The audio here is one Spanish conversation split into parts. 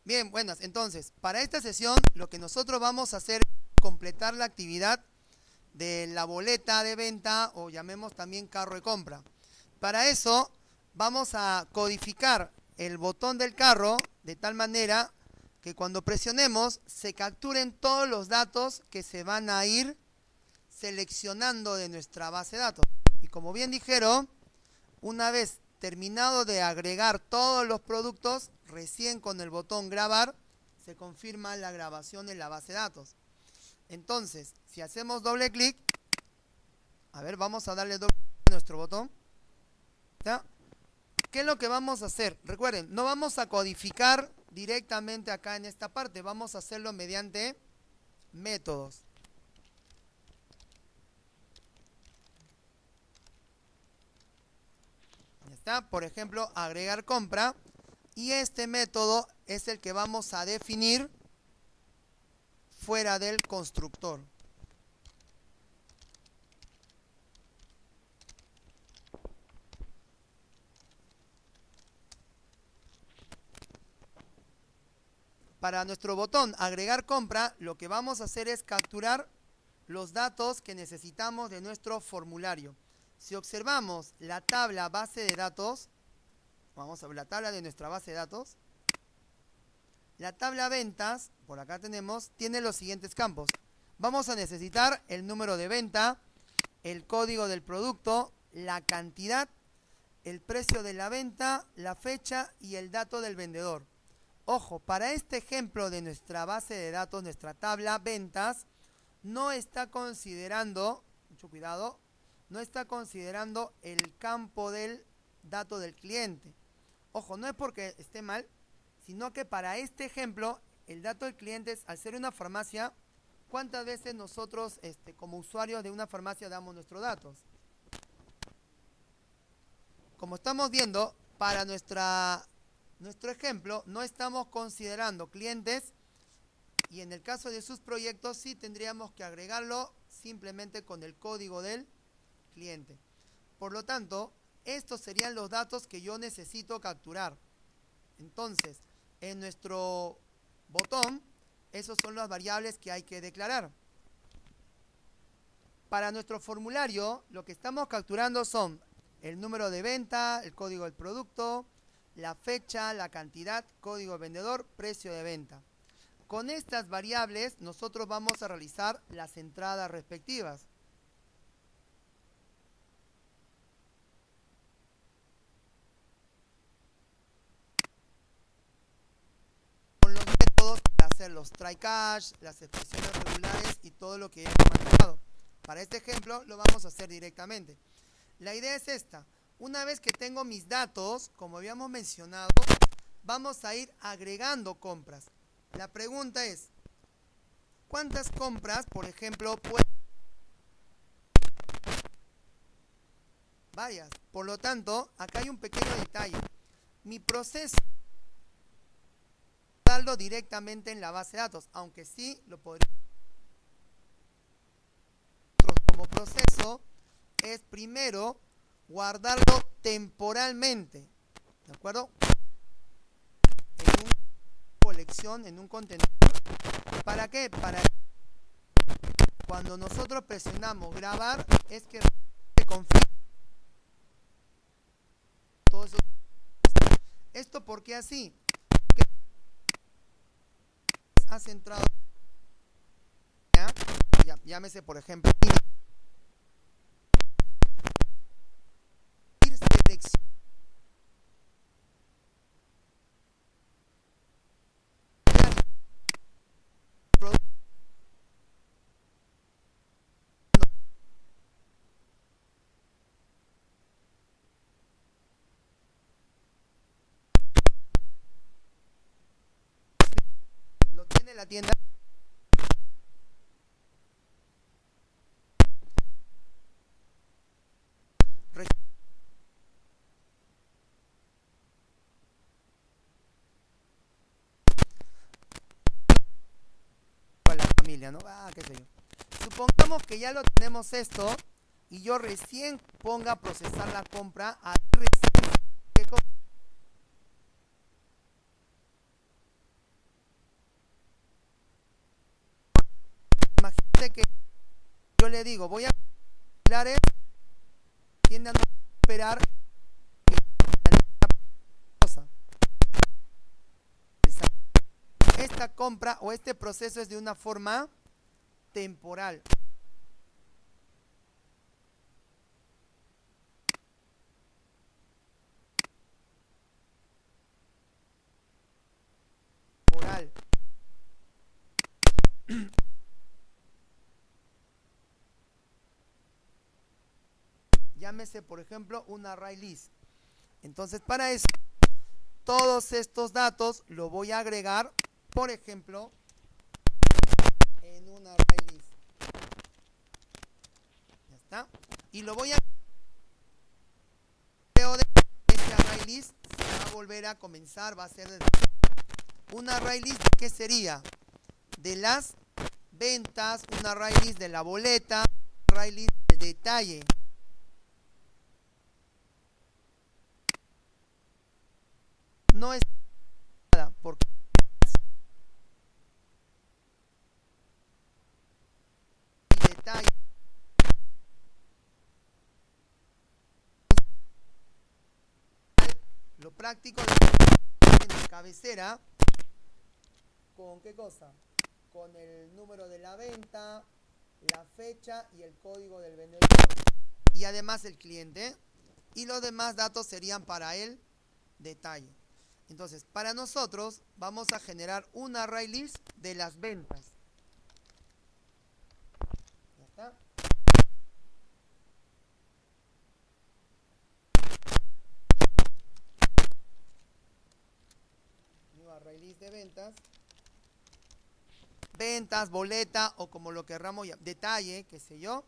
Bien, buenas. Entonces, para esta sesión lo que nosotros vamos a hacer es completar la actividad de la boleta de venta o llamemos también carro de compra. Para eso vamos a codificar el botón del carro de tal manera que cuando presionemos se capturen todos los datos que se van a ir seleccionando de nuestra base de datos. Y como bien dijeron, una vez terminado de agregar todos los productos, recién con el botón grabar se confirma la grabación en la base de datos. Entonces, si hacemos doble clic, a ver, vamos a darle doble clic a nuestro botón. ¿Ya? ¿Qué es lo que vamos a hacer? Recuerden, no vamos a codificar directamente acá en esta parte, vamos a hacerlo mediante métodos. Ya está, por ejemplo, agregar compra, y este método es el que vamos a definir fuera del constructor. Para nuestro botón agregar compra, lo que vamos a hacer es capturar los datos que necesitamos de nuestro formulario. Si observamos la tabla base de datos, vamos a ver la tabla de nuestra base de datos. La tabla ventas, por acá tenemos, tiene los siguientes campos. Vamos a necesitar el número de venta, el código del producto, la cantidad, el precio de la venta, la fecha y el dato del vendedor. Ojo, para este ejemplo de nuestra base de datos, nuestra tabla ventas, no está considerando, mucho cuidado, no está considerando el campo del dato del cliente. Ojo, no es porque esté mal, sino que para este ejemplo, el dato del cliente es, al ser una farmacia, ¿cuántas veces nosotros como usuarios de una farmacia damos nuestros datos? Como estamos viendo, para nuestro ejemplo, no estamos considerando clientes y en el caso de sus proyectos sí tendríamos que agregarlo simplemente con el código del cliente. Por lo tanto, estos serían los datos que yo necesito capturar. Entonces, en nuestro botón, esos son las variables que hay que declarar. Para nuestro formulario, lo que estamos capturando son el número de venta, el código del producto, la fecha, la cantidad, código de vendedor, precio de venta. Con estas variables nosotros vamos a realizar las entradas respectivas. Con los métodos para hacer los try catch, las expresiones regulares y todo lo que hemos manejado. Para este ejemplo lo vamos a hacer directamente. La idea es esta. Una vez que tengo mis datos, como habíamos mencionado, vamos a ir agregando compras. La pregunta es, ¿cuántas compras, por ejemplo, puedo? Varias. Por lo tanto, acá hay un pequeño detalle. Mi proceso es darlo directamente en la base de datos, aunque sí lo podría. Como proceso es primero guardarlo temporalmente, ¿de acuerdo? En una colección, en un contenedor. ¿Para qué? Para cuando nosotros presionamos grabar, es que se confirma todo eso. ¿Esto por qué así? Porque has entrado, llámese por ejemplo, lo tiene la tienda. La familia, ¿no? Qué sé yo. Supongamos que ya lo tenemos esto y yo recién ponga a procesar la compra, ahí recién le digo, voy a tiende a no esperar cosa. Esta compra o este proceso es de una forma temporal. Llámese, por ejemplo, un array list. Entonces, para eso, todos estos datos los voy a agregar, por ejemplo, en un array list. Ya está. Y lo voy a de este array list se va a volver a comenzar, va a ser un array list. ¿Qué sería? De las ventas, un array list de la boleta, un array list del detalle. No es nada, porque el detalle lo práctico de la cabecera, ¿con qué cosa? Con el número de la venta, la fecha y el código del vendedor y además el cliente, y los demás datos serían para el detalle. Entonces, para nosotros vamos a generar un array list de las ventas. ¿Ya está? Nuevo array list de ventas. Ventas, boleta o como lo querramos llamar, detalle, qué sé yo.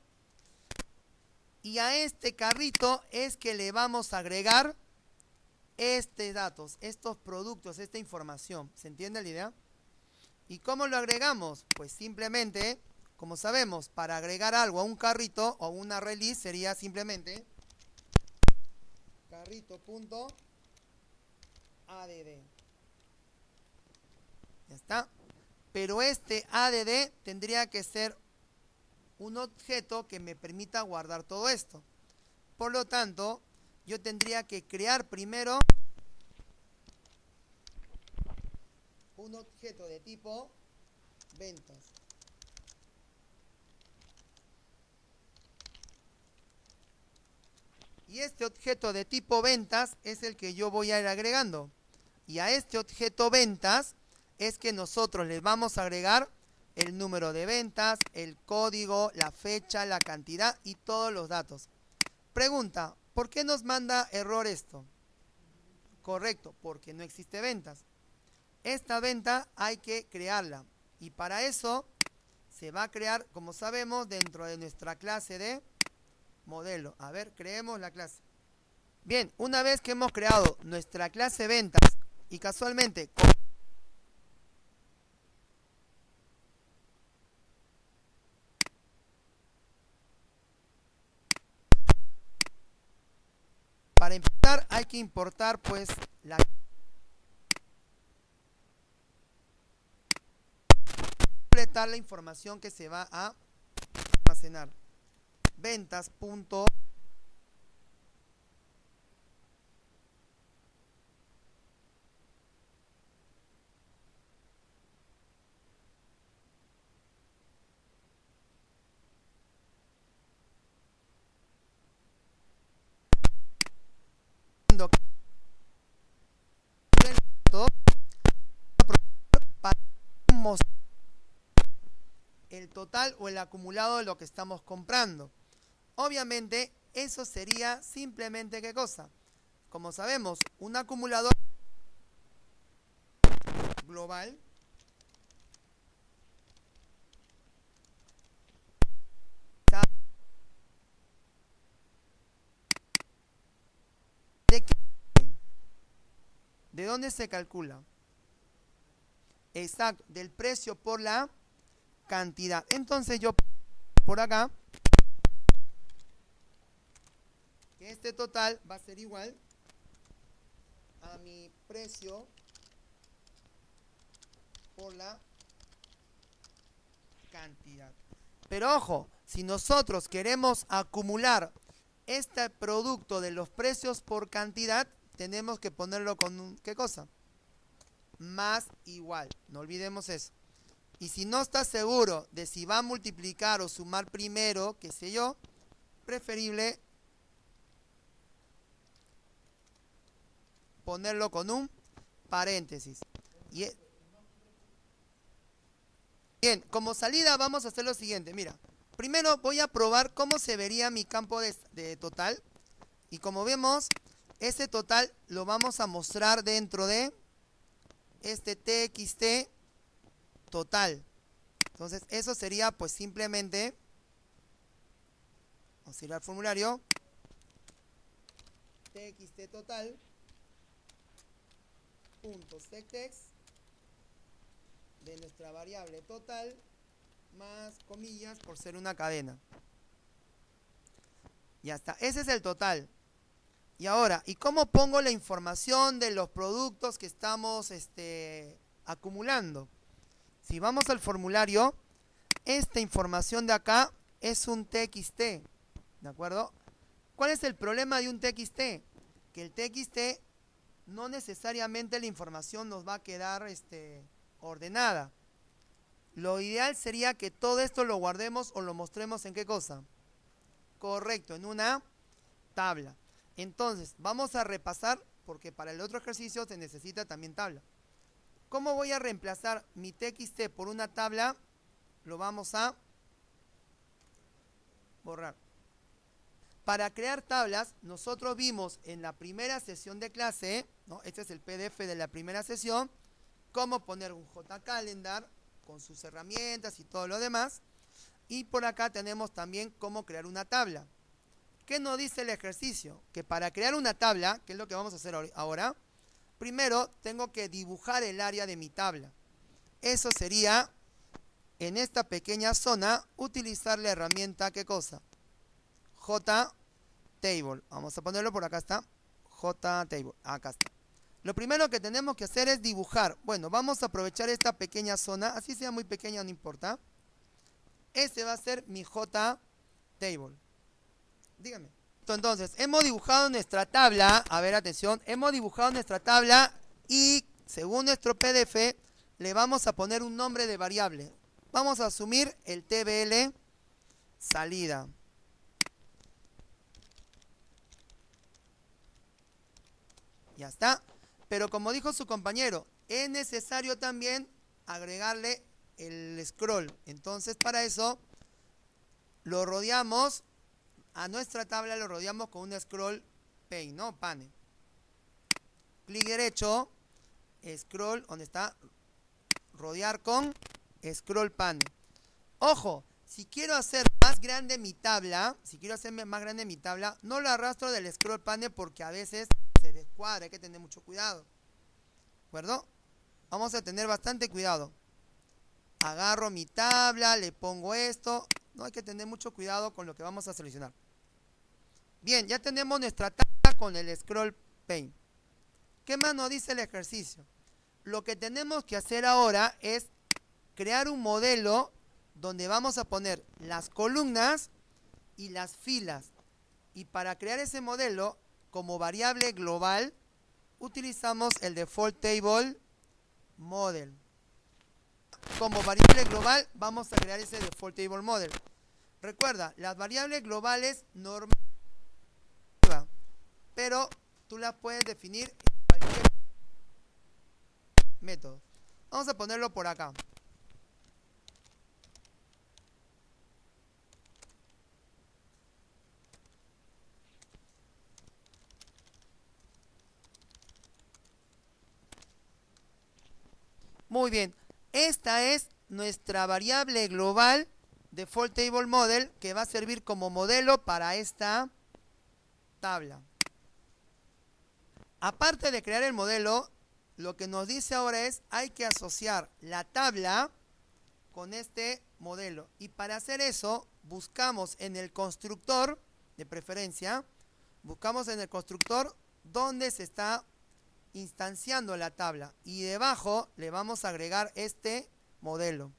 Y a este carrito es que le vamos a agregar datos, estos productos, esta información. ¿Se entiende la idea? ¿Y cómo lo agregamos? Pues simplemente, como sabemos, para agregar algo a un carrito o a una release sería simplemente carrito.add. Ya está. Pero este add tendría que ser un objeto que me permita guardar todo esto. Por lo tanto, yo tendría que crear primero un objeto de tipo ventas. Y este objeto de tipo ventas es el que yo voy a ir agregando. Y a este objeto ventas es que nosotros les vamos a agregar el número de ventas, el código, la fecha, la cantidad y todos los datos. Pregunta, ¿por qué nos manda error esto? Correcto, porque no existe ventas. Esta venta hay que crearla y para eso se va a crear, como sabemos, dentro de nuestra clase de modelo. A ver, creemos la clase. Bien, una vez que hemos creado nuestra clase ventas y casualmente para empezar hay que importar pues la completar la información que se va a almacenar. Ventas. Para mostrar el total o el acumulado de lo que estamos comprando. Obviamente, eso sería simplemente ¿qué cosa? Como sabemos, un acumulador global ¿de qué? ¿De dónde se calcula? Exacto, del precio por la cantidad. Entonces yo por acá que este total va a ser igual a mi precio por la cantidad. Pero ojo, Si nosotros queremos acumular este producto de los precios por cantidad, tenemos que ponerlo con un, ¿qué cosa? Más igual, no olvidemos eso. Y si no estás seguro de si va a multiplicar o sumar primero, qué sé yo, preferible ponerlo con un paréntesis. Bien, como salida vamos a hacer lo siguiente, mira. Primero voy a probar cómo se vería mi campo de total. Y como vemos, ese total lo vamos a mostrar dentro de este TXT total. Entonces eso sería pues simplemente, vamos a ir al formulario, TXT total punto sectex de nuestra variable total más comillas por ser una cadena. Ya está, ese es el total. Y ahora, ¿y cómo pongo la información de los productos que estamos acumulando? Si vamos al formulario, esta información de acá es un TXT, ¿de acuerdo? ¿Cuál es el problema de un TXT? Que el TXT no necesariamente la información nos va a quedar ordenada. Lo ideal sería que todo esto lo guardemos o lo mostremos en ¿qué cosa? Correcto, en una tabla. Entonces, vamos a repasar, porque para el otro ejercicio se necesita también tabla. ¿Cómo voy a reemplazar mi TXT por una tabla? Lo vamos a borrar. Para crear tablas, nosotros vimos en la primera sesión de clase, ¿no? Este es el PDF de la primera sesión, cómo poner un JCalendar con sus herramientas y todo lo demás. Y por acá tenemos también cómo crear una tabla. ¿Qué nos dice el ejercicio? Que para crear una tabla, que es lo que vamos a hacer ahora, primero tengo que dibujar el área de mi tabla. Eso sería, en esta pequeña zona, utilizar la herramienta, ¿qué cosa? JTable. Vamos a ponerlo por acá, está. JTable. Acá está. Lo primero que tenemos que hacer es dibujar. Bueno, vamos a aprovechar esta pequeña zona. Así sea muy pequeña, no importa. Este va a ser mi JTable. Dígame. Entonces, hemos dibujado nuestra tabla. A ver, atención. Hemos dibujado nuestra tabla y, según nuestro PDF, le vamos a poner un nombre de variable. Vamos a asumir el TBL salida. Ya está. Pero como dijo su compañero, es necesario también agregarle el scroll. Entonces, para eso, lo rodeamos, a nuestra tabla lo rodeamos con un scroll pane, ¿no? Pane. Clic derecho, scroll, ¿dónde está? Rodear con scroll pane. Ojo, si quiero hacer más grande mi tabla, no lo arrastro del scroll pane porque a veces se descuadra, hay que tener mucho cuidado. ¿De acuerdo? Vamos a tener bastante cuidado. Agarro mi tabla, le pongo esto. No hay que tener mucho cuidado con lo que vamos a seleccionar. Bien, ya tenemos nuestra tabla con el scroll pane. ¿Qué más nos dice el ejercicio? Lo que tenemos que hacer ahora es crear un modelo donde vamos a poner las columnas y las filas. Y para crear ese modelo, como variable global, utilizamos el default table model. Como variable global vamos a crear ese default table model. Recuerda, las variables globales normativas, pero tú las puedes definir en cualquier método. Vamos a ponerlo por acá. Muy bien, esta es nuestra variable global default table model que va a servir como modelo para esta tabla. Aparte de crear el modelo, lo que nos dice ahora es hay que asociar la tabla con este modelo. Y para hacer eso, buscamos en el constructor, de preferencia, buscamos en el constructor donde se está instanciando la tabla y debajo le vamos a agregar este modelo.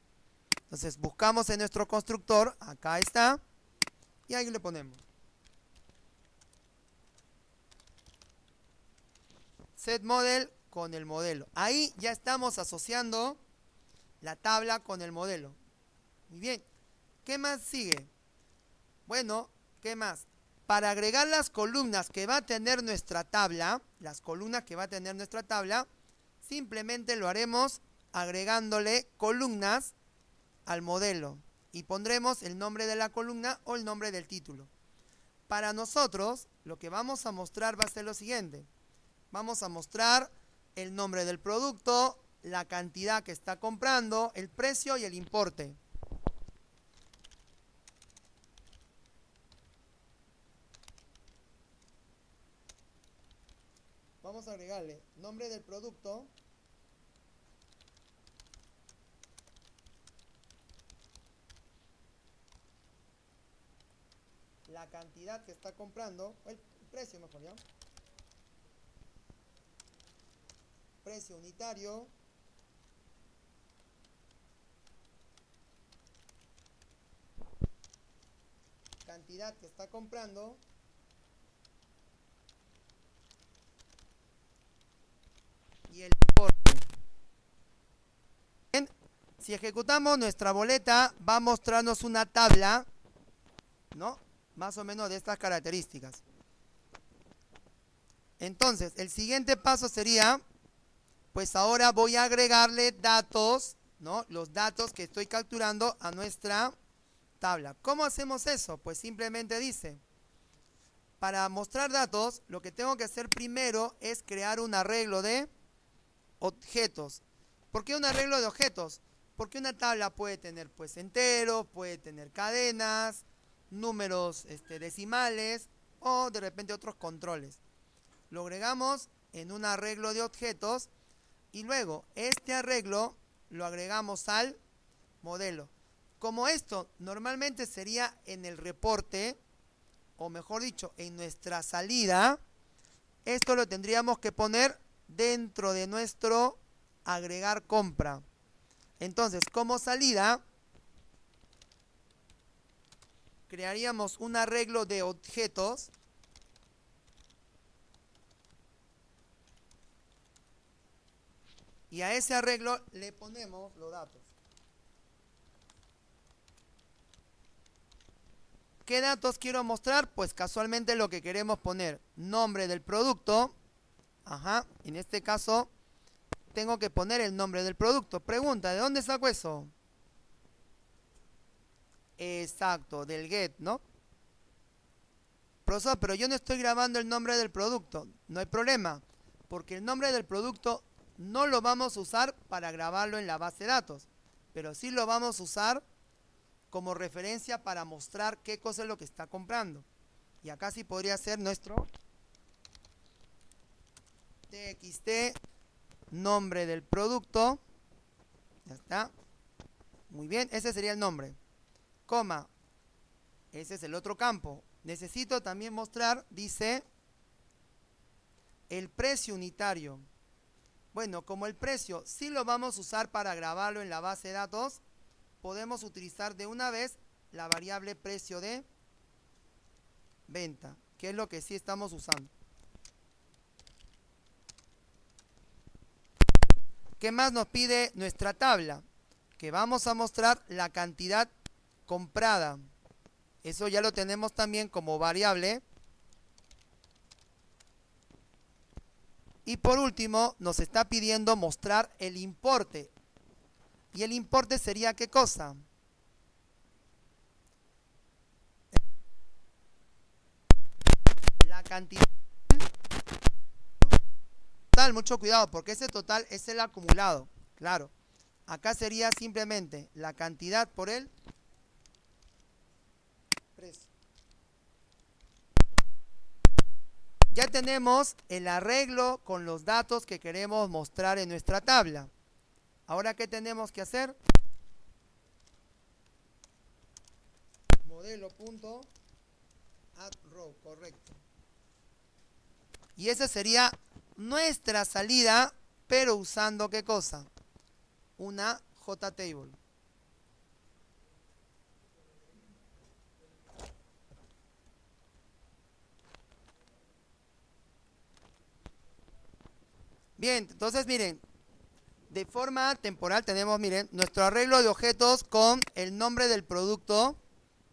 Entonces buscamos en nuestro constructor, acá está, y ahí le ponemos. setModel con el modelo. Ahí ya estamos asociando la tabla con el modelo. Muy bien. ¿Qué más sigue? Bueno, ¿qué más? Para agregar las columnas que va a tener nuestra tabla, simplemente lo haremos agregándole columnas al modelo y pondremos el nombre de la columna o el nombre del título. Para nosotros, lo que vamos a mostrar va a ser lo siguiente. Vamos a mostrar el nombre del producto, la cantidad que está comprando, el precio y el importe. Vamos a agregarle nombre del producto, la cantidad que está comprando, el precio mejor, ¿ya? Precio unitario, cantidad que está comprando y el importe. Bien, si ejecutamos nuestra boleta va a mostrarnos una tabla, ¿no? Más o menos de estas características. Entonces, el siguiente paso sería, pues ahora voy a agregarle datos, ¿no? Los datos que estoy capturando a nuestra tabla. ¿Cómo hacemos eso? Pues simplemente dice, para mostrar datos, lo que tengo que hacer primero es crear un arreglo de objetos. ¿Por qué un arreglo de objetos? Porque una tabla puede tener pues enteros, puede tener cadenas, números decimales o de repente otros controles. Lo agregamos en un arreglo de objetos y luego este arreglo lo agregamos al modelo. Como esto normalmente sería en el reporte, o mejor dicho, en nuestra salida, esto lo tendríamos que poner dentro de nuestro agregar compra. Entonces, como salida, crearíamos un arreglo de objetos y a ese arreglo le ponemos los datos. ¿Qué datos quiero mostrar? Pues casualmente lo que queremos poner, nombre del producto. En este caso tengo que poner el nombre del producto. Pregunta, ¿de dónde saco eso? Exacto, del get, ¿no? Profesor, pero yo no estoy grabando el nombre del producto. No hay problema, porque el nombre del producto no lo vamos a usar para grabarlo en la base de datos, pero sí lo vamos a usar como referencia para mostrar qué cosa es lo que está comprando. Y acá sí podría ser nuestro txt, nombre del producto. Ya está. Muy bien, ese sería el nombre. Coma, ese es el otro campo. Necesito también mostrar, dice, el precio unitario. Bueno, como el precio sí lo vamos a usar para grabarlo en la base de datos, podemos utilizar de una vez la variable precio de venta, que es lo que sí estamos usando. ¿Qué más nos pide nuestra tabla? Que vamos a mostrar la cantidad comprada. Eso ya lo tenemos también como variable. Y por último, nos está pidiendo mostrar el importe. ¿Y el importe sería qué cosa? La cantidad total, mucho cuidado, porque ese total es el acumulado. Claro. Acá sería simplemente la cantidad por el precio. Ya tenemos el arreglo con los datos que queremos mostrar en nuestra tabla. Ahora, ¿qué tenemos que hacer? Modelo.addRow, correcto. Y esa sería nuestra salida, pero usando ¿qué cosa? Una JTable. Bien, entonces miren, de forma temporal tenemos, miren, nuestro arreglo de objetos con el nombre del producto,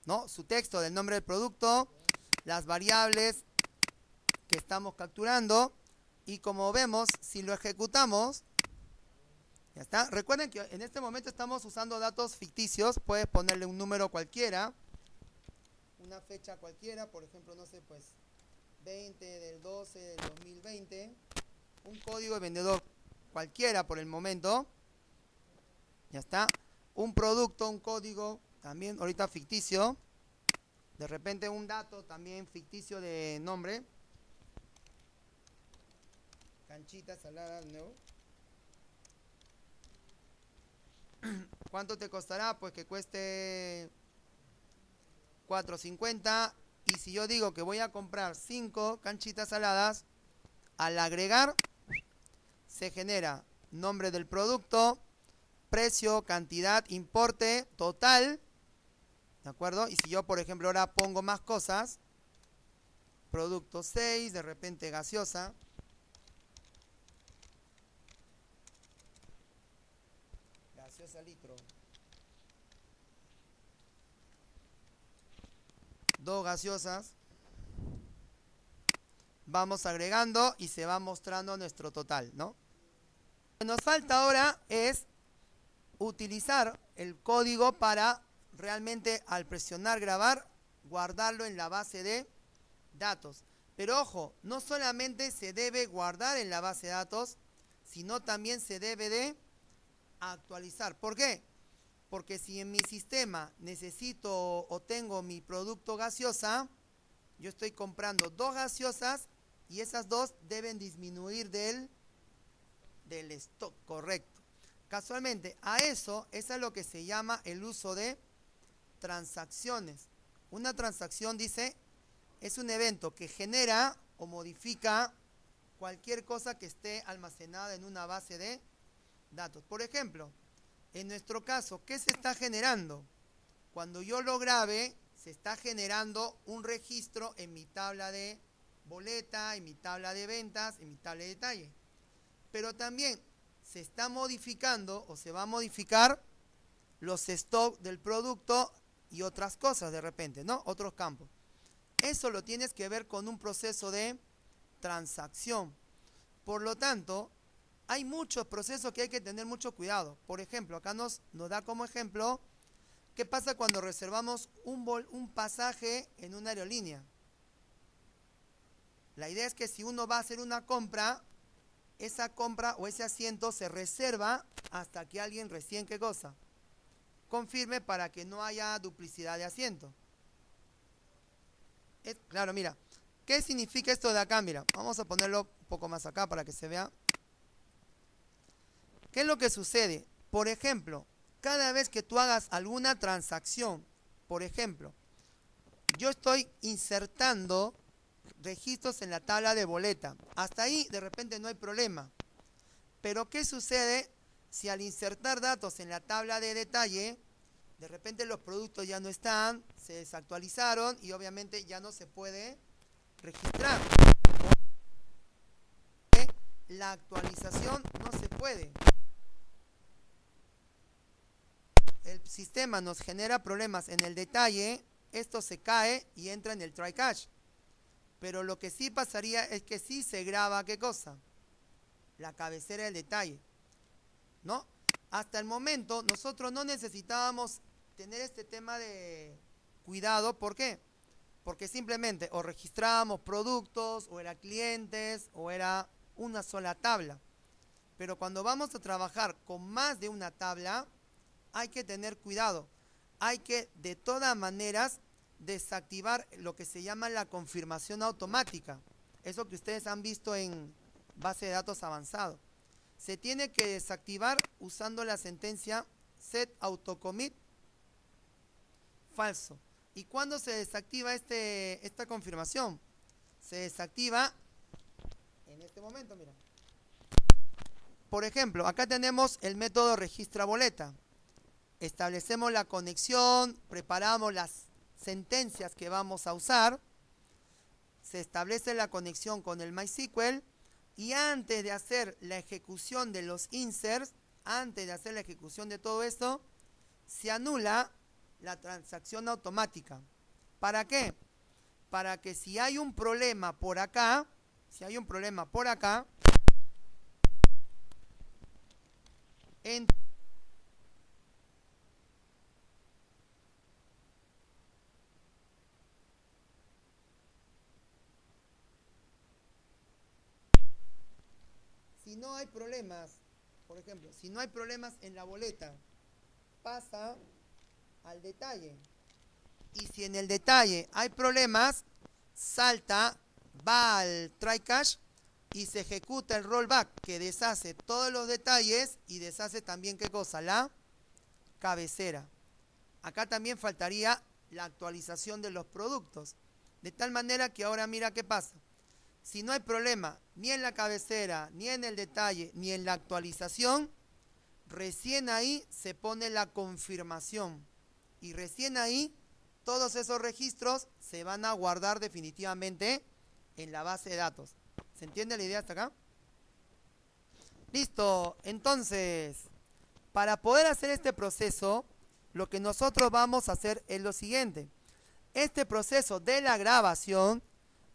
¿no? Su texto del nombre del producto, las variables que estamos capturando, y como vemos, si lo ejecutamos, ya está. Recuerden que en este momento estamos usando datos ficticios, puedes ponerle un número cualquiera, una fecha cualquiera, por ejemplo, no sé, pues 20 del 12 del 2020, un código de vendedor cualquiera por el momento, ya está, un producto, un código también ahorita ficticio, de repente un dato también ficticio de nombre, canchita salada de nuevo. ¿Cuánto te costará? Pues que cueste 4.50, y si yo digo que voy a comprar 5 canchitas saladas, al agregar se genera nombre del producto, precio, cantidad, importe, total, ¿de acuerdo? Y si yo, por ejemplo, ahora pongo más cosas, producto 6, de repente gaseosa, gaseosa litro, 2 gaseosas, vamos agregando y se va mostrando nuestro total, ¿no? Lo que nos falta ahora es utilizar el código para realmente, al presionar grabar, guardarlo en la base de datos. Pero ojo, no solamente se debe guardar en la base de datos, sino también se debe de actualizar. ¿Por qué? Porque si en mi sistema necesito o tengo mi producto gaseosa, yo estoy comprando 2 gaseosas y esas 2 deben disminuir del stock, correcto. Casualmente, eso es lo que se llama el uso de transacciones. Una transacción, dice, es un evento que genera o modifica cualquier cosa que esté almacenada en una base de datos. Por ejemplo, en nuestro caso, ¿qué se está generando? Cuando yo lo grabe, se está generando un registro en mi tabla de boleta, en mi tabla de ventas, en mi tabla de detalle. Pero también se está modificando o se va a modificar los stocks del producto y otras cosas de repente, ¿no? Otros campos. Eso lo tienes que ver con un proceso de transacción. Por lo tanto, hay muchos procesos que hay que tener mucho cuidado. Por ejemplo, acá nos da como ejemplo, ¿qué pasa cuando reservamos un pasaje en una aerolínea? La idea es que si uno va a hacer una compra, esa compra o ese asiento se reserva hasta que alguien recién, ¿qué cosa? Confirme, para que no haya duplicidad de asiento. Claro, mira, ¿qué significa esto de acá? Mira, vamos a ponerlo un poco más acá para que se vea. ¿Qué es lo que sucede? Por ejemplo, cada vez que tú hagas alguna transacción, por ejemplo, yo estoy insertando registros en la tabla de boleta. Hasta ahí de repente no hay problema. Pero ¿qué sucede si al insertar datos en la tabla de detalle, de repente los productos ya no están, se desactualizaron y obviamente ya no se puede registrar? La actualización no se puede. El sistema nos genera problemas en el detalle, esto se cae y entra en el try catch. Pero lo que sí pasaría es que sí se graba, ¿qué cosa? La cabecera del detalle, ¿no? Hasta el momento nosotros no necesitábamos tener este tema de cuidado. ¿Por qué? Porque simplemente o registrábamos productos, o era clientes, o era una sola tabla. Pero cuando vamos a trabajar con más de una tabla, hay que tener cuidado. Hay que, de todas maneras, desactivar lo que se llama la confirmación automática. Eso que ustedes han visto en base de datos avanzado. Se tiene que desactivar usando la sentencia set autocommit falso. ¿Y cuándo se desactiva esta confirmación? Se desactiva en este momento, mira. Por ejemplo, acá tenemos el método registra boleta. Establecemos la conexión, preparamos las sentencias que vamos a usar, se establece la conexión con el MySQL Y antes de hacer la ejecución de los inserts, antes de hacer la ejecución de todo esto, se anula la transacción automática. ¿Para qué? Para que si hay un problema por acá, en si no hay problemas, por ejemplo, si no hay problemas en la boleta, pasa al detalle. Y si en el detalle hay problemas, salta, va al try catch y se ejecuta el rollback que deshace todos los detalles y deshace también, ¿qué cosa? La cabecera. Acá también faltaría la actualización de los productos. De tal manera que ahora mira qué pasa. Si no hay problema ni en la cabecera, ni en el detalle, ni en la actualización, recién ahí se pone la confirmación. Y recién ahí todos esos registros se van a guardar definitivamente en la base de datos. ¿Se entiende la idea hasta acá? Listo. Entonces, para poder hacer este proceso, lo que nosotros vamos a hacer es lo siguiente. Este proceso de la grabación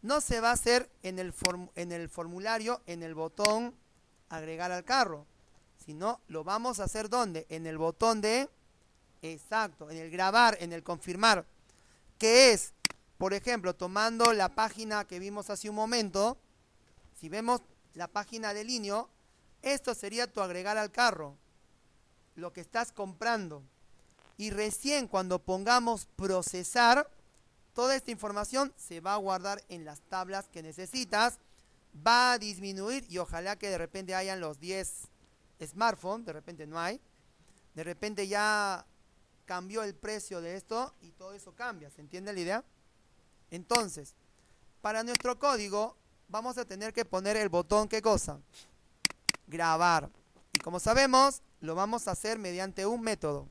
no se va a hacer en el formulario, en el botón agregar al carro, sino lo vamos a hacer ¿dónde? En el botón de, exacto, en el grabar, en el confirmar, que es, por ejemplo, tomando la página que vimos hace un momento, si vemos la página de Linio, esto sería tu agregar al carro, lo que estás comprando. Y recién cuando pongamos procesar, toda esta información se va a guardar en las tablas que necesitas, va a disminuir y ojalá que de repente hayan los 10 smartphones, de repente no hay, de repente ya cambió el precio de esto y todo eso cambia, ¿se entiende la idea? Entonces, para nuestro código vamos a tener que poner el botón, ¿qué cosa? Grabar. Y como sabemos, lo vamos a hacer mediante un método.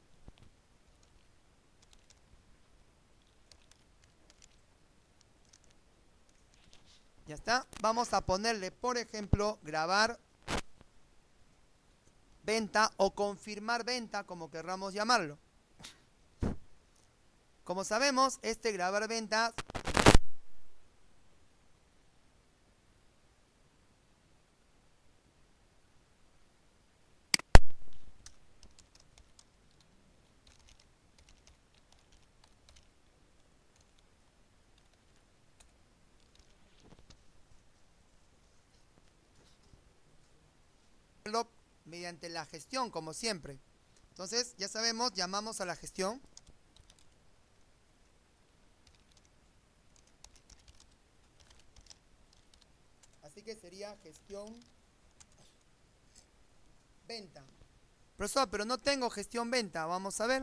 Ya está. Vamos a ponerle, por ejemplo, grabar venta o confirmar venta, como querramos llamarlo. Como sabemos, este grabar venta mediante la gestión, como siempre. Entonces, ya sabemos, llamamos a la gestión. Así que sería gestión venta. Profesor, pero no tengo gestión venta. Vamos a ver.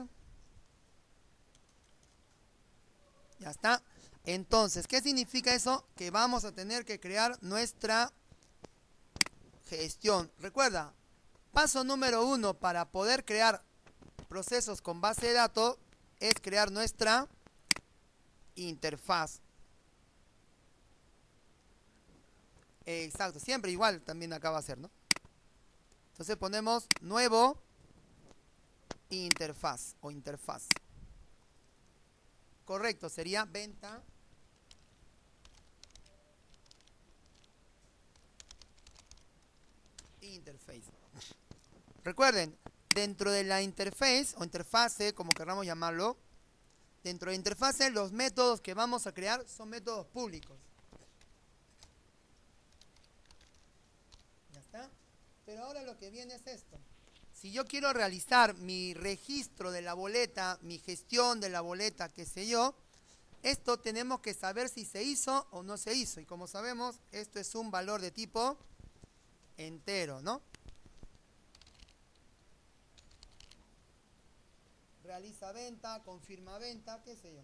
Ya está. Entonces, ¿qué significa eso? Que vamos a tener que crear nuestra gestión. Recuerda, paso número 1 para poder crear procesos con base de datos es crear nuestra interfaz. Exacto, siempre igual también acá va a ser, ¿no? Entonces ponemos nuevo interfaz o interfaz. Correcto, sería venta interface. Recuerden, dentro de la interface o interfase, como queramos llamarlo, dentro de la interfase los métodos que vamos a crear son métodos públicos. ¿Ya está? Pero ahora lo que viene es esto. Si yo quiero realizar mi registro de la boleta, mi gestión de la boleta, qué sé yo, esto tenemos que saber si se hizo o no se hizo. Y como sabemos, esto es un valor de tipo entero, ¿no? Realiza venta, confirma venta, qué sé yo.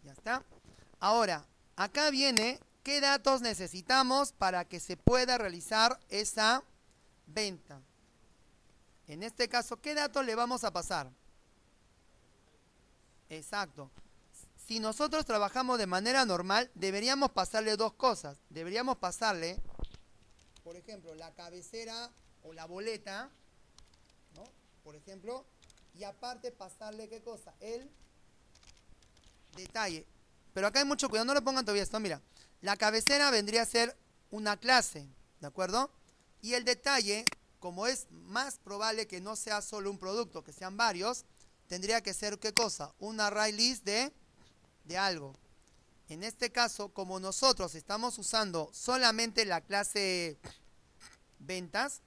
Ya está. Ahora, acá viene qué datos necesitamos para que se pueda realizar esa venta. En este caso, ¿qué datos le vamos a pasar? Exacto. Si nosotros trabajamos de manera normal, deberíamos pasarle dos cosas. Deberíamos pasarle, por ejemplo, la cabecera o la boleta, ¿no? Por ejemplo, y aparte pasarle, ¿qué cosa? El detalle. Pero acá hay mucho cuidado, no lo pongan todavía esto, mira. La cabecera vendría a ser una clase, ¿de acuerdo? Y el detalle, como es más probable que no sea solo un producto, que sean varios, tendría que ser, ¿qué cosa? Un array list de algo. En este caso, como nosotros estamos usando solamente la clase ventas,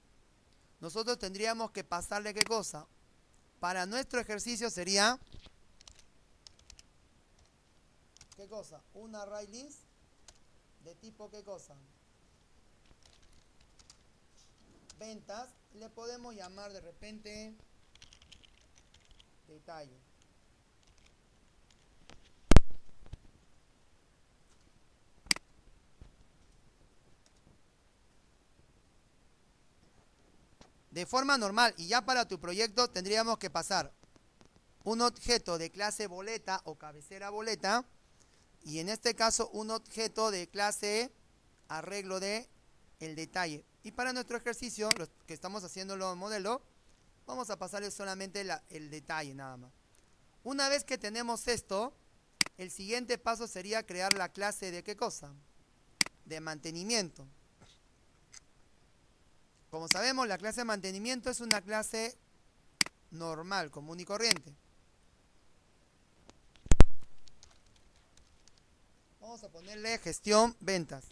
nosotros tendríamos que pasarle, ¿qué cosa? Para nuestro ejercicio sería, ¿qué cosa? Un array list de tipo, ¿qué cosa? Ventas. Le podemos llamar de repente detalle. De forma normal, y ya para tu proyecto tendríamos que pasar un objeto de clase boleta o cabecera boleta, y en este caso un objeto de clase arreglo de el detalle. Y para nuestro ejercicio, los que estamos haciendo los modelos, vamos a pasarle solamente el detalle nada más. Una vez que tenemos esto, el siguiente paso sería crear la clase de ¿qué cosa? De mantenimiento. Como sabemos, la clase de mantenimiento es una clase normal, común y corriente. Vamos a ponerle gestión ventas.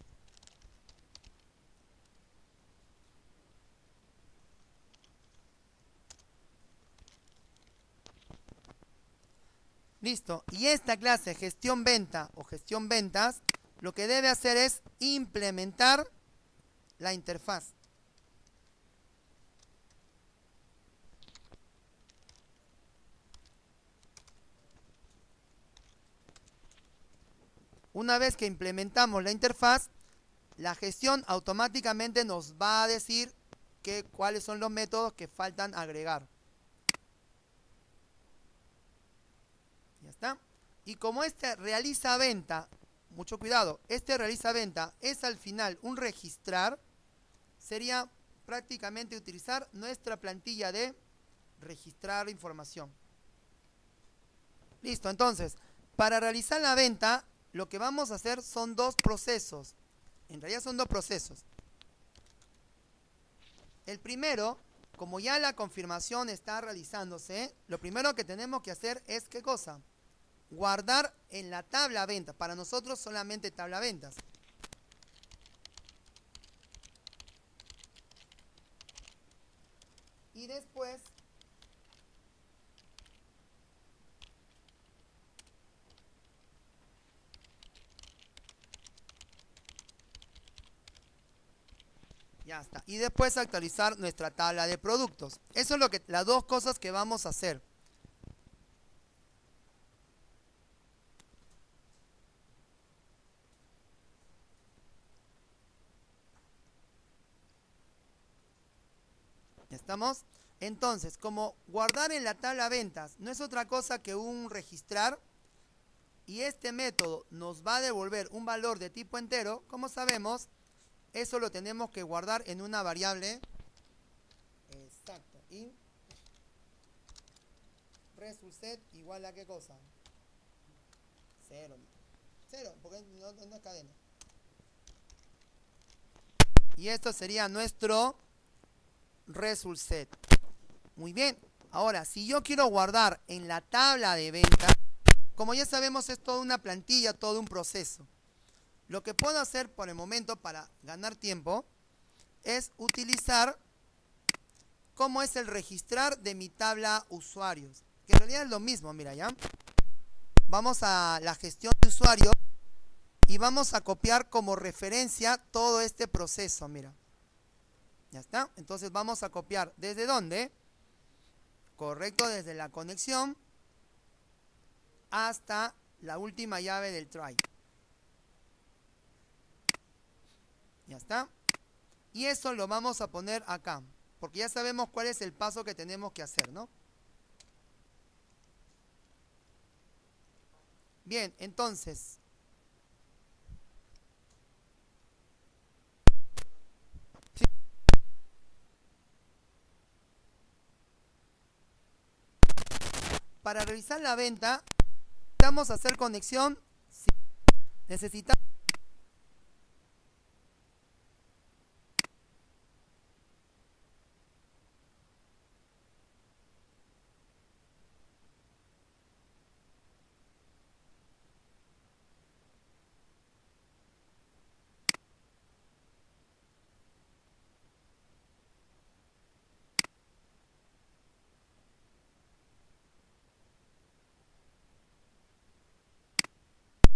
Listo. Y esta clase gestión venta o gestión ventas, lo que debe hacer es implementar la interfaz. Una vez que implementamos la interfaz, la gestión automáticamente nos va a decir cuáles son los métodos que faltan agregar. Ya está. Y como este realiza venta, mucho cuidado, este realiza venta es al final un registrar, sería prácticamente utilizar nuestra plantilla de registrar información. Listo, entonces, para realizar la venta, lo que vamos a hacer son dos procesos. En realidad son dos procesos. El primero, como ya la confirmación está realizándose, lo primero que tenemos que hacer es, ¿qué cosa? Guardar en la tabla ventas. Para nosotros solamente tabla ventas. Y después ya está. Y después actualizar nuestra tabla de productos. Eso es las dos cosas que vamos a hacer. ¿Ya estamos? Entonces, como guardar en la tabla ventas no es otra cosa que un registrar, y este método nos va a devolver un valor de tipo entero, como sabemos, eso lo tenemos que guardar en una variable. Exacto. Y result set igual a ¿qué cosa? 0. 0, porque no es cadena. Y esto sería nuestro result set. Muy bien. Ahora, si yo quiero guardar en la tabla de ventas, como ya sabemos, es toda una plantilla, todo un proceso. Lo que puedo hacer por el momento para ganar tiempo es utilizar cómo es el registrar de mi tabla usuarios. Que en realidad es lo mismo, mira ya. Vamos a la gestión de usuarios y vamos a copiar como referencia todo este proceso, mira. Ya está. Entonces vamos a copiar ¿desde dónde? Correcto, desde la conexión hasta la última llave del try. Ya está. Y eso lo vamos a poner acá, porque ya sabemos cuál es el paso que tenemos que hacer, ¿no? Bien, entonces, para realizar la venta, necesitamos hacer conexión. Sí. Necesitamos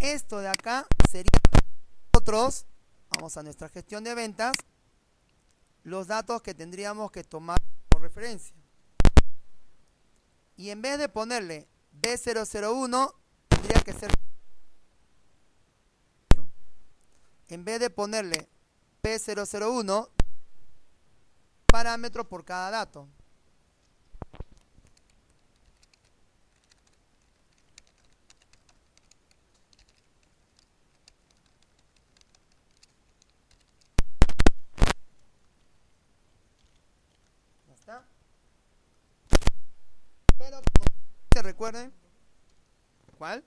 esto de acá sería para nosotros, vamos a nuestra gestión de ventas, los datos que tendríamos que tomar como referencia. Y en vez de ponerle B001, tendría que ser, en vez de ponerle P001, parámetro por cada dato. ¿Ya está? Pero como se recuerden, ¿cuál?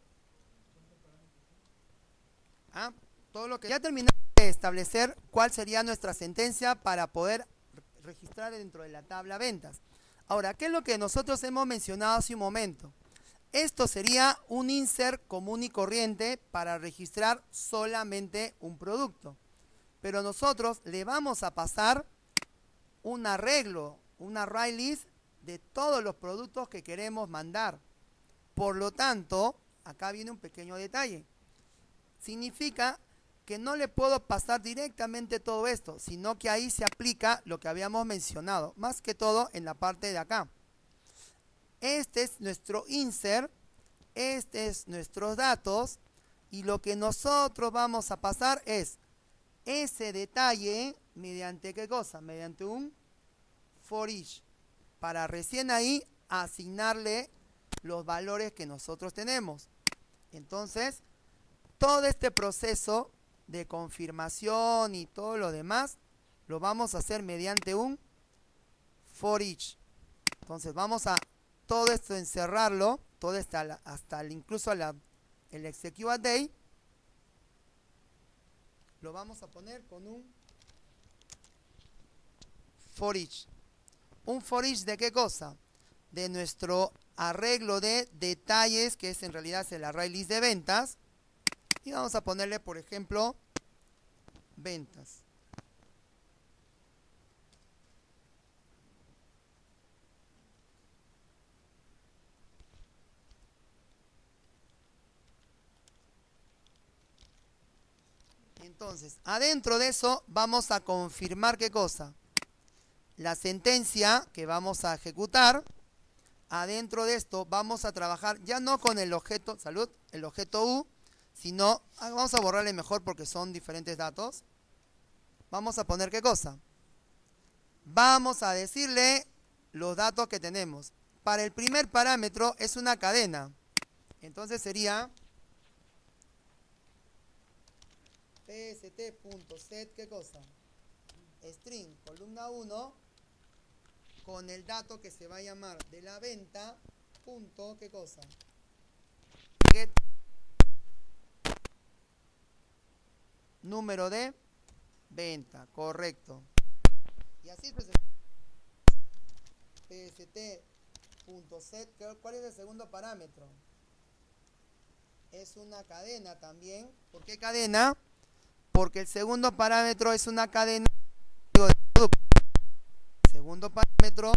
Todo lo que ya terminamos de establecer cuál sería nuestra sentencia para poder registrar dentro de la tabla ventas. Ahora, ¿qué es lo que nosotros hemos mencionado hace un momento? Esto sería un insert común y corriente para registrar solamente un producto. Pero nosotros le vamos a pasar un arreglo, una array list de todos los productos que queremos mandar. Por lo tanto, acá viene un pequeño detalle. Significa que no le puedo pasar directamente todo esto, sino que ahí se aplica lo que habíamos mencionado, más que todo en la parte de acá. Este es nuestro insert, este es nuestros datos, y lo que nosotros vamos a pasar es ese detalle mediante ¿qué cosa? Mediante un for each, para recién ahí asignarle los valores que nosotros tenemos. Entonces, todo este proceso de confirmación y todo lo demás lo vamos a hacer mediante un for each. Entonces vamos a todo esto encerrarlo, todo hasta incluso el execute day, lo vamos a poner con un for each. ¿Un for each de qué cosa? De nuestro arreglo de detalles, que es en realidad el array list de ventas. Y vamos a ponerle, por ejemplo, ventas. Entonces, adentro de eso vamos a confirmar ¿qué cosa? La sentencia que vamos a ejecutar. Adentro de esto vamos a trabajar ya no con el objeto, salud, el objeto U, sino, vamos a borrarle mejor porque son diferentes datos. Vamos a poner ¿qué cosa? Vamos a decirle los datos que tenemos. Para el primer parámetro es una cadena. Entonces sería pst.set, ¿qué cosa? String, columna 1, con el dato que se va a llamar de la venta, punto, ¿qué cosa? Get número de venta, correcto. Y así presentamos pst.set, ¿cuál es el segundo parámetro? Es una cadena también. ¿Por qué cadena? Porque el segundo parámetro es una cadena de producto. Segundo parámetro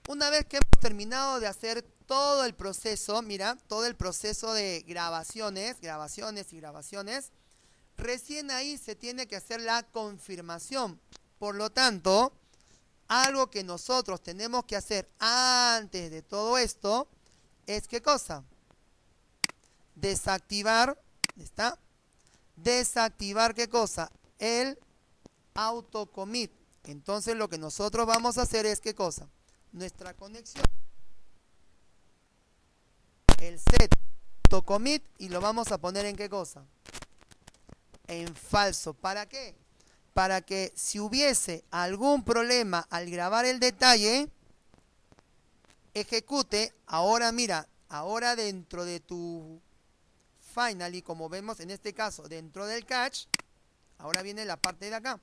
una vez que hemos terminado de hacer todo el proceso, mira, todo el proceso de grabaciones, recién ahí se tiene que hacer la confirmación. Por lo tanto, algo que nosotros tenemos que hacer antes de todo esto es ¿qué cosa? Desactivar, ¿está? desactivar ¿qué cosa? El autocommit. Entonces lo que nosotros vamos a hacer es ¿qué cosa? Nuestra conexión, el set autocommit, y lo vamos a poner en ¿qué cosa? En falso. ¿Para qué? Para que si hubiese algún problema al grabar el detalle, ejecute, ahora mira, ahora dentro de tu finally, como vemos en este caso, dentro del catch, ahora viene la parte de acá,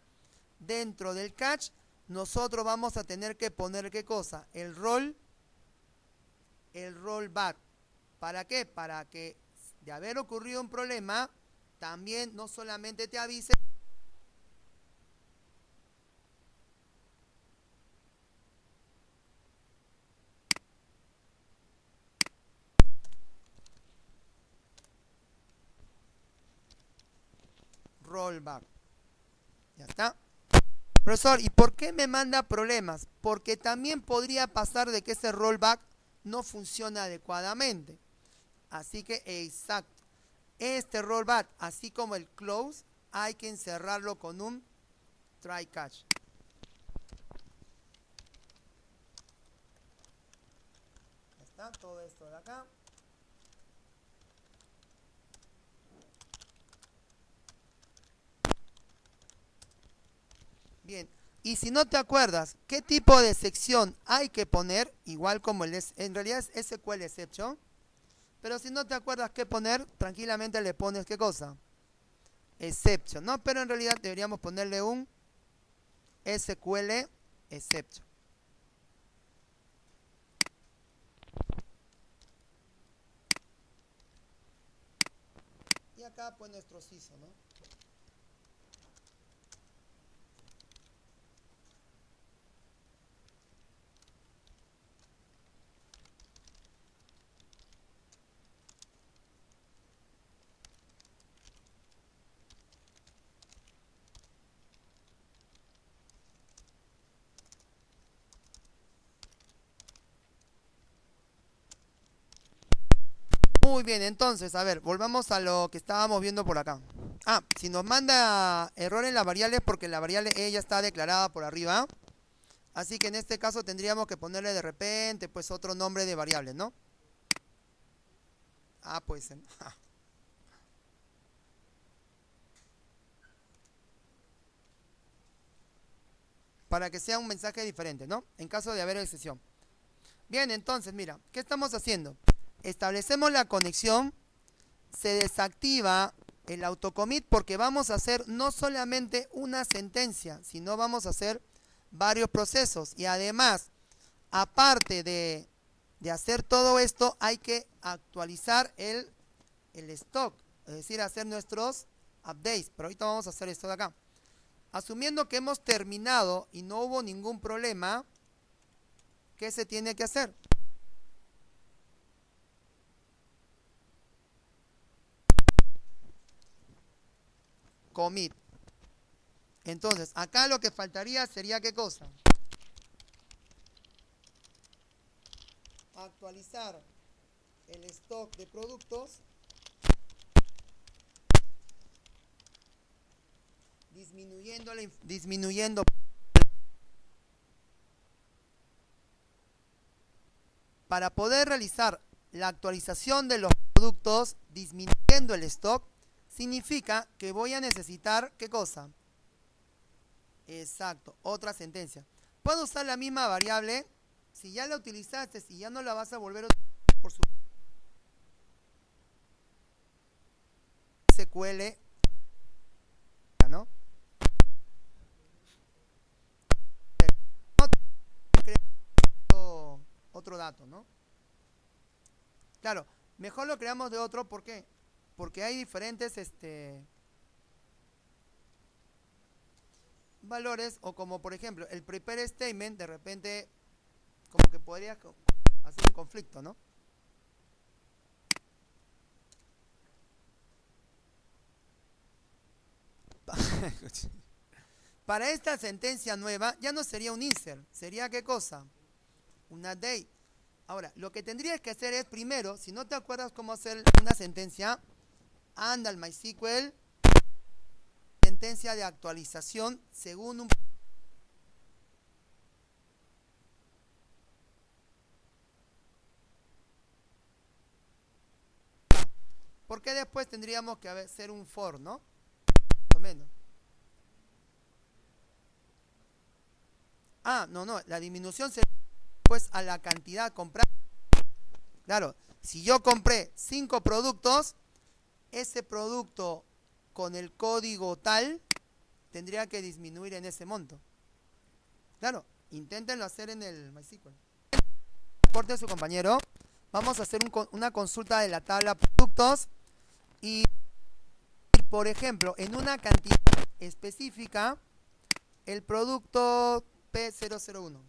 dentro del catch, nosotros vamos a tener que poner ¿qué cosa? El rollback. ¿Para qué? Para que de haber ocurrido un problema, también no solamente te avise, rollback. Ya está. Profesor, ¿y por qué me manda problemas? Porque también podría pasar de que ese rollback no funciona adecuadamente. Así que, exacto. Este rollback, así como el close, hay que encerrarlo con un try catch. Ya está, todo esto de acá. Bien, y si no te acuerdas qué tipo de sección hay que poner, igual como en realidad es SQL exception, pero si no te acuerdas qué poner, tranquilamente le pones ¿qué cosa? Exception, ¿no? Pero en realidad deberíamos ponerle un SQL exception. Y acá pues nuestro CISO, ¿no? Muy bien, entonces, a ver, volvamos a lo que estábamos viendo por acá. Ah, si nos manda error en la variable es porque la variable E ya está declarada por arriba. Así que en este caso tendríamos que ponerle de repente pues otro nombre de variable, ¿no? Ah, pues... para que sea un mensaje diferente, ¿no? En caso de haber excepción. Bien, entonces, mira, ¿qué estamos haciendo? Establecemos la conexión, se desactiva el autocommit porque vamos a hacer no solamente una sentencia, sino vamos a hacer varios procesos. Y además, aparte de hacer todo esto, hay que actualizar el stock, es decir, hacer nuestros updates. Pero ahorita vamos a hacer esto de acá. Asumiendo que hemos terminado y no hubo ningún problema, ¿qué se tiene que hacer? Commit. Entonces, acá lo que faltaría sería ¿qué cosa? Actualizar el stock de productos, disminuyendo para poder realizar la actualización de los productos disminuyendo el stock, significa que voy a necesitar ¿qué cosa? Exacto, otra sentencia. Puedo usar la misma variable, si ya la utilizaste, si ya no la vas a volver a utilizar por su SQL, ¿no? Otro dato, ¿no? Claro, mejor lo creamos de otro, ¿por qué? Porque hay diferentes valores, o como por ejemplo el prepare statement, de repente como que podría hacer un conflicto, ¿no? Para esta sentencia nueva ya no sería un insert, sería ¿qué cosa? Una date. Ahora, lo que tendrías que hacer es primero, si no te acuerdas cómo hacer una sentencia, anda al MySQL sentencia de actualización según un... Porque después tendríamos que hacer un for, ¿no? Más o menos. Ah, no, la disminución se pues a la cantidad comprada. Claro, si yo compré 5 productos, ese producto con el código tal tendría que disminuir en ese monto. Claro, inténtenlo hacer en el MySQL. Aporte a su compañero. Vamos a hacer una consulta de la tabla productos y, por ejemplo, en una cantidad específica, el producto P001.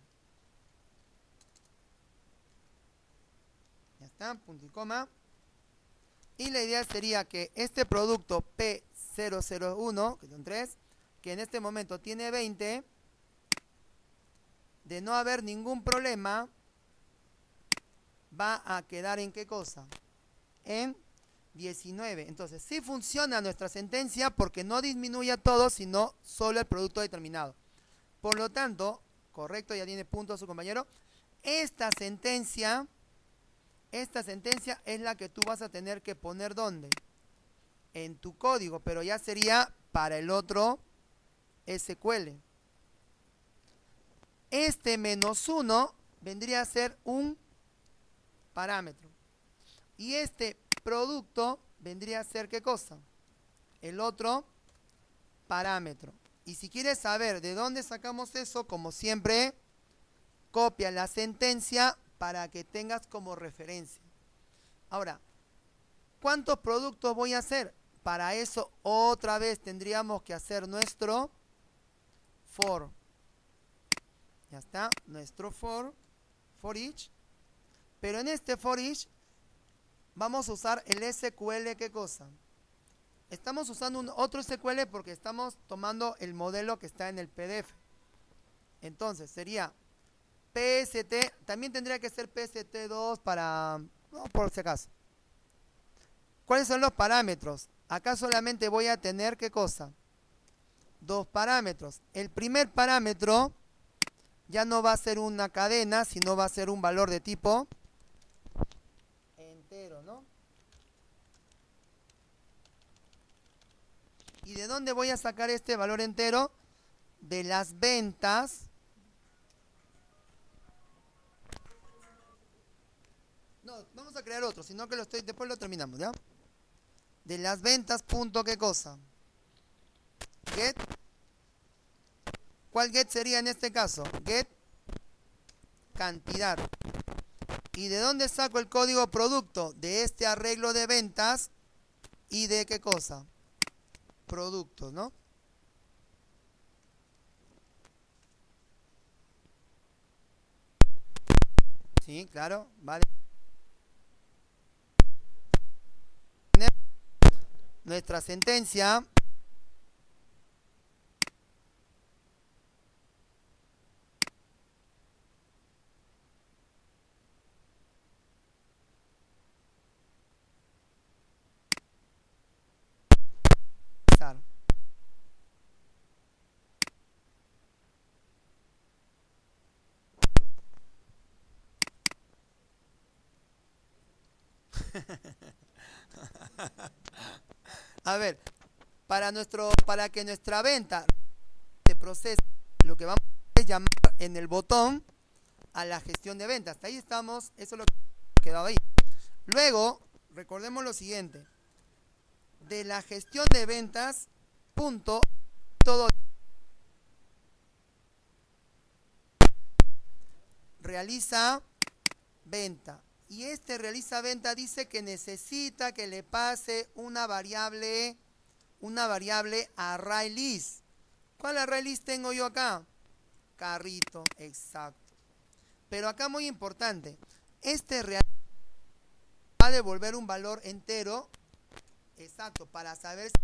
Ya está, punto y coma. Y la idea sería que este producto P001, que son 3, que en este momento tiene 20, de no haber ningún problema, va a quedar en ¿qué cosa? En 19. Entonces, sí funciona nuestra sentencia porque no disminuye a todo, sino solo el producto determinado. Por lo tanto, correcto, ya tiene punto su compañero. Esta sentencia es la que tú vas a tener que poner ¿dónde? En tu código, pero ya sería para el otro SQL. Este -1 vendría a ser un parámetro. Y este producto vendría a ser ¿qué cosa? El otro parámetro. Y si quieres saber de dónde sacamos eso, como siempre, copia la sentencia para que tengas como referencia. Ahora, ¿cuántos productos voy a hacer? Para eso otra vez tendríamos que hacer nuestro for. Ya está, nuestro for each. Pero en este for each vamos a usar el SQL, ¿qué cosa? Estamos usando otro SQL porque estamos tomando el modelo que está en el PDF. Entonces sería PST, también tendría que ser PST2 para, no, por si acaso. ¿Cuáles son los parámetros? Acá solamente voy a tener, ¿qué cosa? 2 parámetros. El primer parámetro ya no va a ser una cadena, sino va a ser un valor de tipo entero, ¿no? ¿Y de dónde voy a sacar este valor entero? De las ventas. No, vamos a crear otro, sino que después lo terminamos, ¿ya? De las ventas, punto, ¿qué cosa? Get. ¿Cuál get sería en este caso? Get cantidad. ¿Y de dónde saco el código producto? De este arreglo de ventas y de ¿qué cosa? Productos, ¿no? Sí, claro, vale. Nuestra sentencia a ver, para que nuestra venta se procese, lo que vamos a hacer es llamar en el botón a la gestión de ventas. Hasta ahí estamos, eso es lo que quedaba ahí. Luego, recordemos lo siguiente. De la gestión de ventas, punto, todo realiza venta. Y este realiza venta dice que necesita que le pase una variable array list. ¿Cuál array list tengo yo acá? Carrito, exacto. Pero acá muy importante, este va a devolver un valor entero, exacto, para saber si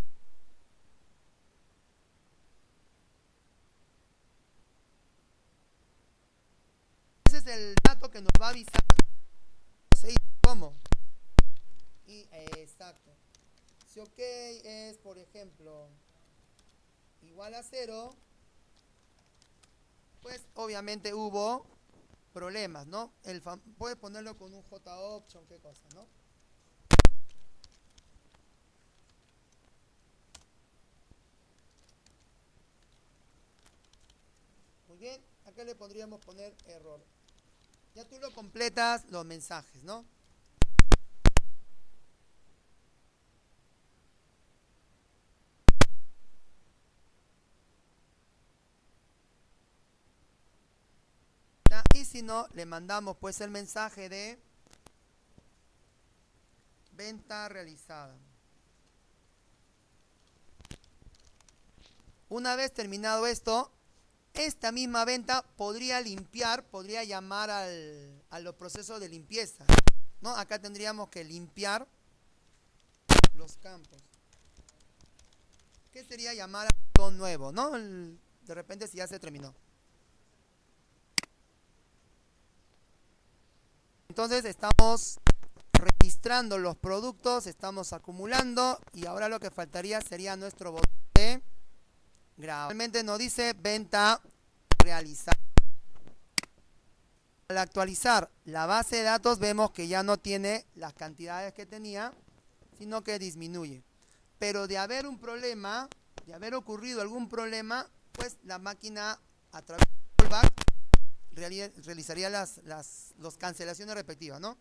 ese es el dato que nos va a avisar cómo. Y exacto. Si ok es, por ejemplo, igual a 0, pues obviamente hubo problemas, ¿no? Puedes ponerlo con un J-option, qué cosa, ¿no? Muy bien, acá le podríamos poner error. Ya tú lo completas los mensajes, ¿no? Y si no, le mandamos pues el mensaje de venta realizada. Una vez terminado esto, esta misma venta podría limpiar, podría llamar a los procesos de limpieza, ¿no? Acá tendríamos que limpiar los campos. ¿Qué sería llamar a un botón nuevo, ¿no? De repente si ya se terminó. Entonces estamos registrando los productos, estamos acumulando y ahora lo que faltaría sería nuestro botón de grabar. Realmente nos dice venta realizada. Al actualizar la base de datos vemos que ya no tiene las cantidades que tenía, sino que disminuye. Pero de haber un problema, de haber ocurrido algún problema, pues la máquina a través de rollback realizaría las cancelaciones respectivas, ¿no?